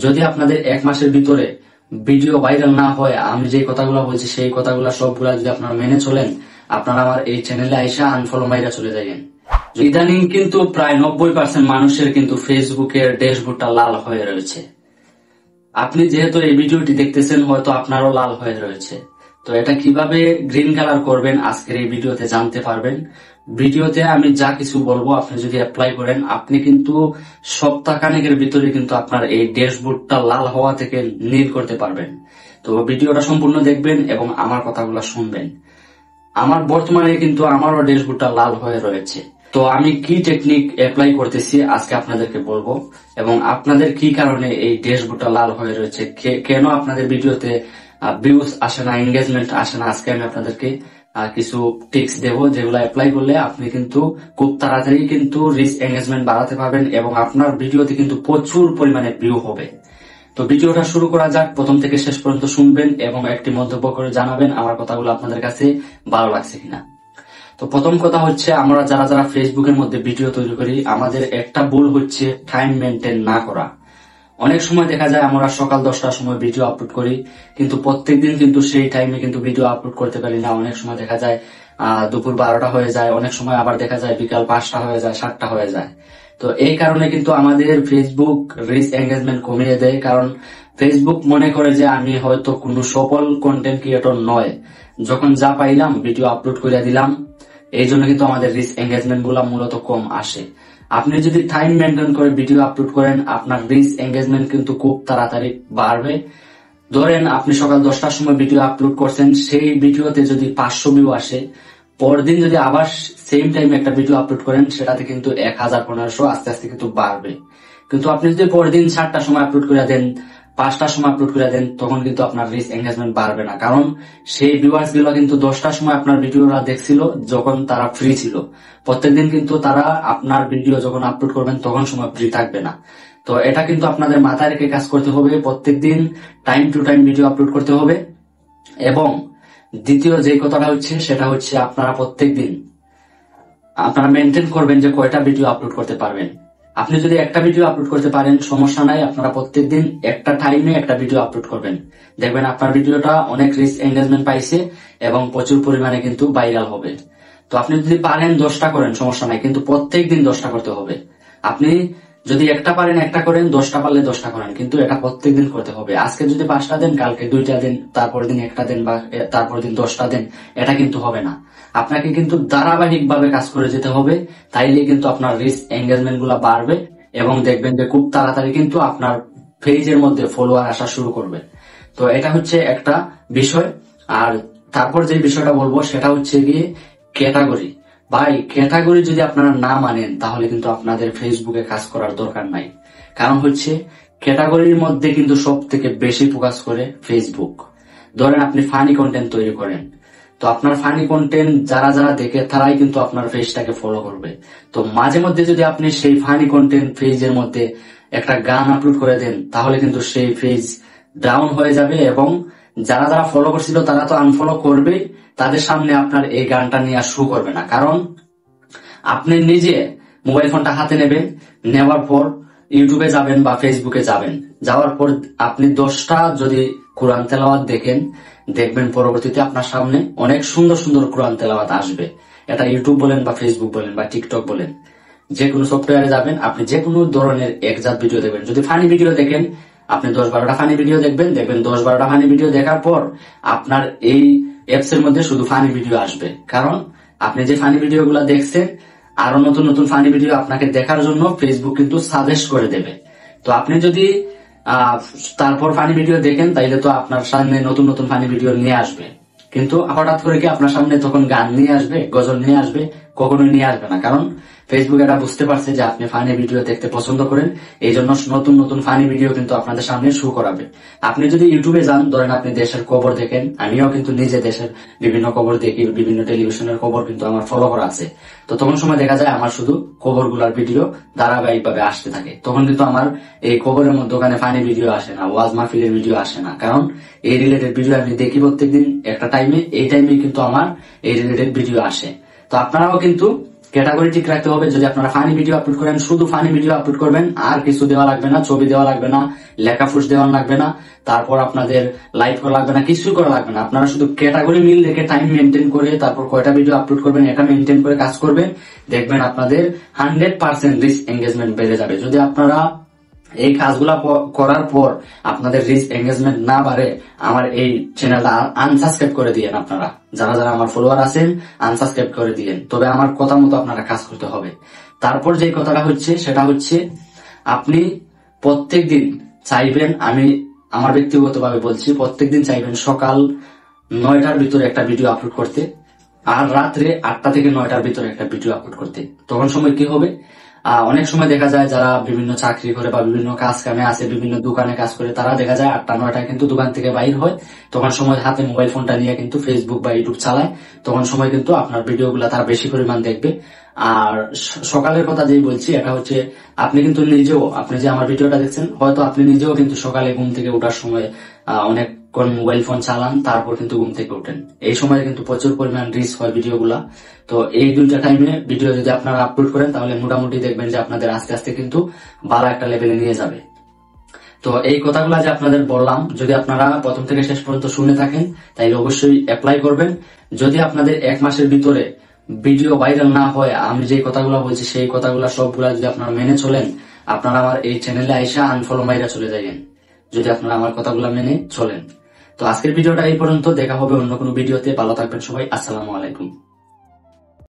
যদি আপনাদের 1 মাসের ভিতরে ভিডিও ভাইরাল না হয়, আমি যে কথাগুলো বলছি সেই কথাগুলো সবগুলা যদি আপনারা মেনে চলেন, আপনারা আমার এই চ্যানেলে আইসা আনফলো মাইরা চলে যাবেন। ইদানিং কিন্তু প্রায় 90% মানুষের কিন্তু ফেসবুকের ড্যাশবোর্ডটা লাল হয়ে রয়েছে। আপনি যেহেতু এই ভিডিওটি দেখতেছেন, হয়তো আপনারও লাল হয়ে রয়েছে। তো এটা কিভাবে গ্রিন কালার করবেন আজকের এই ভিডিওতে জানতে পারবেন। ভিডিওতে আমি যা কিছু বলবো আপনি যদি অ্যাপ্লাই করেন, আপনি কিন্তু সপ্তাহখানেকের ভিতরে কিন্তু আপনার এই ড্যাশবোর্ডটা লাল হওয়া থেকে নীল করতে পারবেন। তো ভিডিওটা সম্পূর্ণ দেখবেন এবং আমার কথাগুলো শুনবেন। আমার বর্তমানে কিন্তু আমারও ড্যাশবোর্ডটা লাল হয়ে রয়েছে। তো আমি কি টেকনিক অ্যাপ্লাই করতেছি আজকে আপনাদেরকে বলবো, এবং আপনাদের কি কারণে এই ড্যাশবোর্ডটা লাল হয়ে রয়েছে, কেন আপনাদের ভিডিওতে ভিউজ আসে না, এনগেজমেন্ট আসে না, আজকে আমি আপনাদেরকে কিছু টিপস দেবো যেগুলো অ্যাপ্লাই করলে আপনি কিন্তু খুব তাড়াতাড়ি কিন্তু রিচ এনগেজমেন্ট বাড়াতে পারবেন এবং আপনার ভিডিওতে কিন্তু প্রচুর পরিমাণে ভিউ হবে। তো ভিডিওটা শুরু করা যাক। প্রথম থেকে শেষ পর্যন্ত শুনবেন এবং একটি মন্তব্য করে জানাবেন আমার কথাগুলো আপনাদের কাছে ভালো লাগছে কিনা। তো প্রথম কথা হচ্ছে, আমরা যারা ফেসবুকের মধ্যে ভিডিও তৈরি করি, আমাদের একটা ভুল হচ্ছে টাইম মেনটেন না করা। অনেক সময় দেখা যায় আমরা সকাল 10টার সময় ভিডিও আপলোড করি, কিন্তু প্রত্যেকদিন কিন্তু সেই টাইমে কিন্তু ভিডিও আপলোড করতে পারি না। অনেক সময় দেখা যায় দুপুর 12টা হয়ে যায়, অনেক সময় আবার দেখা যায় বিকাল 5টা হয়ে যায়, 7টা হয়ে যায়। তো এই কারণে কিন্তু আমাদের ফেসবুক রিচ এঙ্গেজমেন্ট কমিয়ে দেয়, কারণ ফেসবুক মনে করে যে আমি হয়তো কোনো সফল কন্টেন্ট ক্রিয়েটর নয়, যখন যা পাইলাম ভিডিও আপলোড করে দিলাম। এই জন্য কিন্তু আমাদের রিচ এঙ্গেজমেন্ট গুলা মূলত কম আসে। আপনি যদি টাইম মেনটেন করে ভিডিও আপলোড করেন, আপনার রিচ এঙ্গেজমেন্ট কিন্তু খুব তাড়াতাড়ি বাড়বে। ধরেন আপনি সকাল 10টার সময় ভিডিও আপলোড করছেন, সেই ভিডিওতে যদি 500 ভিউ আসে, পরদিন যদি আবার সেম টাইমে একটা ভিডিও আপলোড করেন, সেটাতে কিন্তু 1000, 1500 আস্তে আস্তে কিন্তু বাড়বে। কিন্তু আপনি যদি পরদিন 7টার সময় আপলোড করে দেন, 5টার সময় আপলোড করে দেন, তখন কিন্তু আপনার রিচ এঙ্গেজমেন্ট বাড়বে না, কারণ সেই ভিউয়ার্স গুলো কিন্তু 10টার সময় আপনার ভিডিওটা দেখছিল যখন তারা ফ্রি ছিল। প্রত্যেকদিন কিন্তু তারা আপনার ভিডিও যখন আপলোড করবেন তখন সময় ফ্রি থাকবে না। তো এটা কিন্তু আপনাদের মাথায় রেখে কাজ করতে হবে, প্রত্যেকদিন time to time video upload করতে হবে। এবং দ্বিতীয় যে কথাটা হচ্ছে সেটা হচ্ছে, আপনারা প্রত্যেকদিন আপনারা মেনটেন করবেন যে কয়টা ভিডিও আপলোড করতে পারবেন। আপনি যদি একটা ভিডিও আপলোড করতে পারেন সমস্যা নাই, আপনারা প্রত্যেকদিন একটা টাইমে একটা ভিডিও আপলোড করবেন, দেখবেন আপনার ভিডিওটা অনেক রিচ এঙ্গেজমেন্ট পাইছে এবং প্রচুর পরিমাণে কিন্তু ভাইরাল হবে। তো আপনি যদি পারেন 10টা করেন সমস্যা নাই, কিন্তু প্রত্যেকদিন 10টা করতে হবে। আপনি যদি একটা পারেন একটা করেন, 10টা পারলে 10টা করেন, কিন্তু এটা প্রত্যেকদিন করতে হবে। আজকে যদি 5টা দেন, কালকে 2টা দিন, তারপর দিন 1টা দিন, বা তারপর দিন 10টা দিন, এটা কিন্তু হবে না। আপনাকে কিন্তু ধারাবাহিক ভাবে কাজ করে যেতে হবে, তাইলে কিন্তু আপনার রিচ এঙ্গেজমেন্ট গুলা বাড়বে এবং দেখবেন যে খুব তাড়াতাড়ি কিন্তু আপনার পেজের মধ্যে ফলোয়ার আসা শুরু করবে। তো এটা হচ্ছে একটা বিষয়। আর তারপর যে বিষয়টা বলবো সেটা হচ্ছে গিয়ে ক্যাটাগরি। ভাই, ক্যাটাগরি যদি আপনারা না মানেন তাহলে কিন্তু আপনাদের ফেসবুকে কাজ করার দরকার নাই। কারণ হচ্ছে ক্যাটাগরির মধ্যে কিন্তু সব থেকে বেশি ফোকাস করে ফেসবুক। ধরেন আপনি ফানি কন্টেন্ট তৈরি করেন, তো আপনার ফানি কন্টেন্ট যারা দেখে তারাই কিন্তু আপনার পেজটাকে ফলো করবে। তো মাঝে মধ্যে যদি আপনি সেই ফানি কন্টেন্ট পেজের মধ্যে একটা গান আপলোড করে দেন, তাহলে কিন্তু সেই পেজ ডাউন হয়ে যাবে এবং যারা ফলো করছিল তারা তো আনফলো করবে, তাদের সামনে আপনার এই গানটা নিয়ে আর শো করবে না। কারণ আপনি নিজে মোবাইল ফোনটা হাতে নেবেন, নেওয়ার পর ইউটিউবে যাবেন বা ফেসবুকে যাবেন, যাওয়ার পর আপনি 10টা যদি কোরআন তেলাওয়াত দেখবেন পরবর্তীতে আপনার সামনে অনেক সুন্দর সুন্দর কোরআন তেলাওয়াত আসবে। এটা ইউটিউব বলেন বা ফেসবুক বলেন বা টিকটক বলেন, যে কোনো সফটওয়্যারে যাবেন, আপনি যে কোনো ধরনের একজাত ভিডিও দেখবেন। যদি ফানি ভিডিও দেখেন, আপনি 10-12টা ফানি ভিডিও দেখবেন 10-12টা ফানি ভিডিও দেখার পর আপনার এই অ্যাপস এর মধ্যে শুধু ফানি ভিডিও আসবে। কারণ আপনি যে ফানি ভিডিও গুলা দেখছেন, আরো নতুন নতুন ফানি ভিডিও আপনাকে দেখার জন্য ফেসবুক কিন্তু সাজেস্ট করে দেবে। তো আপনি যদি তারপর ফানি ভিডিও দেখেন, তাইলে তো আপনার সামনে নতুন নতুন ফানি ভিডিও নিয়ে আসবে। কিন্তু হঠাৎ করে কি আপনার সামনে তখন গান নিয়ে আসবে, গজল নিয়ে আসবে? কখনোই নিয়ে আসবে না। কারণ ফেসবুক এটা বুঝতে পারছে যে আপনি ফানি ভিডিও দেখতে পছন্দ করেন, এই জন্য নতুন নতুন ফানি ভিডিও কিন্তু আপনাদের সামনে শো করাবে। আপনি যদি ইউটিউবে যান, ধরেন আপনি দেশের খবর দেখেন, আমিও কিন্তু নিজে দেশের বিভিন্ন খবর দেখি, বিভিন্ন টেলিভিশনের খবর কিন্তু আমার ফলো করা আছে। তো তখন সময় দেখা যায় আমার শুধু খবরগুলার ভিডিও ধারাবাহিক ভাবে আসতে থাকে। তখন কিন্তু আমার এই খবরের মধ্যে ওখানে ফানি ভিডিও আসে না, ওয়াজ মাহফিলের ভিডিও আসে না, কারণ এই রিলেটেড ভিডিও আমি দেখি প্রত্যেকদিন একটা টাইমে, এই টাইমে কিন্তু আমার এই রিলেটেড ভিডিও আসে। তো আপনারাও কিন্তু ক্যাটাগরি ঠিক রাখতে হবে। যদি আপনারা ফানি ভিডিও আপলোড করেন, শুধু ফানি ভিডিও আপলোড করবেন, আর কিছু দেওয়া লাগবে না, ছবি দেওয়া লাগবে না, লেখা ফুস দেওয়া লাগবে না, তারপর আপনাদের লাইভ করা লাগবে না, কিছু করা লাগবে না। আপনারা শুধু ক্যাটাগরি মিল রেখে টাইম মেনটেন করে তারপর কয়টা ভিডিও আপলোড করবেন এটা মেনটেন করে কাজ করবেন, দেখবেন আপনাদের 100% রিচ এঙ্গেজমেন্ট বেড়ে যাবে। যদি আপনারা এই কাজগুলা করার পর আপনাদের রিচ এঙ্গেজমেন্ট না বাড়ে, আমার এই চ্যানেলটা আনসাবস্ক্রাইব করে দিয়েন। আপনারা যারা যারা আমার ফলোয়ার আছেন আনসাবস্ক্রাইব করে দিয়েন। তবে আমার কথা মতো আপনারা কাজ করতে হবে। তারপর যে কথাটা হচ্ছে সেটা হচ্ছে আপনি প্রত্যেকদিন চাইবেন, আমি আমার ব্যক্তিগতভাবে বলছি, প্রত্যেকদিন চাইবেন সকাল 9টার ভিতরে একটা ভিডিও আপলোড করতে, আর রাত্রে 8টা থেকে 9টার ভিতরে একটা ভিডিও আপলোড করতে। তখন সময় কি হবে, অনেক সময় দেখা যায় যারা বিভিন্ন চাকরি করে বা বিভিন্ন কাজ কামে আছে, বিভিন্ন দোকানে কাজ করে, তারা দেখা যায় 8টা 9টায় কিন্তু দোকান থেকে বাইর হয়। তখন সময় হাতে মোবাইল ফোনটা নিয়ে কিন্তু ফেসবুক বা ইউটিউব চালায়। তখন সময় কিন্তু আপনার ভিডিওগুলো তারা বেশি পরিমাণ দেখবে। আর সকালের কথা যেই বলছি, এটা হচ্ছে আপনি কিন্তু নিজেও, আপনি যে আমার ভিডিওটা দেখছেন, হয়তো আপনি নিজেও কিন্তু সকালে ঘুম থেকে ওঠার সময় অনেক মোবাইল ফোন চালান, তারপর কিন্তু ঘুম থেকে ওঠেন। এই সময় কিন্তু প্রচুর পরিমাণ রিচ হয় ভিডিওগুলা। তো এই দুইটা টাইমে ভিডিও যদি আপনারা আপলোড করেন, তাহলে মোটামুটি দেখবেন যে আপনাদের আস্তে আস্তে কিন্তু ভালো একটা লেভেলে নিয়ে যাবে। তো এই কথাগুলো যে আপনাদের বললাম, যদি আপনারা প্রথম থেকে শেষ পর্যন্ত শুনে থাকেন, তাইলে অবশ্যই অ্যাপ্লাই করবেন। যদি আপনাদের 1 মাসের ভিতরে ভিডিও ভাইরাল না হয়, আমি যে কথাগুলো বলছি সেই কথাগুলো সবগুলা যদি আপনারা মেনে চলেন, আপনারা আমার এই চ্যানেলে আইসা আনফলো মাইরা চলে যাবেন, যদি আপনারা আমার কথাগুলো মেনে চলেন। তো আজকের ভিডিওটা এই পর্যন্ত, দেখা হবে অন্য কোনো ভিডিওতে। ভালো থাকবেন সবাই, আসসালামু আলাইকুম।